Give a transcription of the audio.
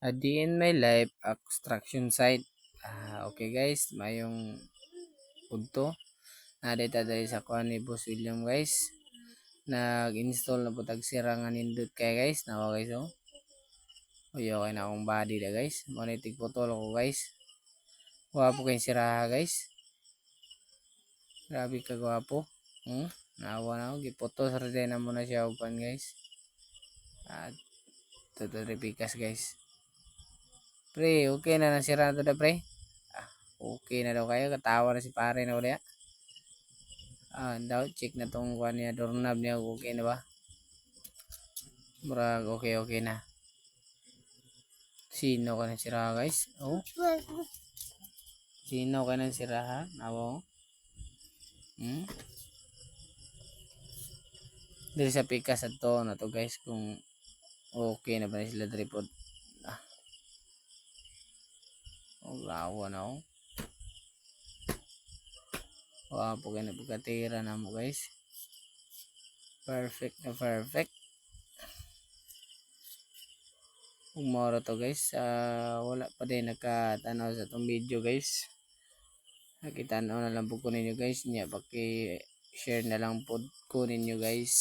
A day in my life, a construction site. Okay guys, mayong punto. Nadita dahil sa kuha ni Boss William guys. Nag-install na po sira nga nindot kaya guys. Nawa guys oh. Uy, okay na akong body da guys. Monitig putol ko guys. Wapo kayong siraha guys. Grabe ka gwapo. Nawa na ako. Giputol sa rin na muna siya upan guys. At tutoripikas guys. Pre, okay na nasira na to da pre. Okay na daw kayo. Katawa na si pare na ulit. Daw check na tong kuha niya. Doorknob niya. Okay na ba? Murag okay na. Sino ka na sira guys? Oh. Sino ka na sira ha? Nawa oh. Dili sa pikas at to na to guys kung okay na ba sila tripod. Lawa na oh. Wapo kayo na pagkatira na mo guys. Perfect na perfect. Umoro to guys. Wala pa din nakatanaw sa itong video guys. Nakitanaw na lang po ko ninyo guys. Paki-share na lang po ko ninyo guys.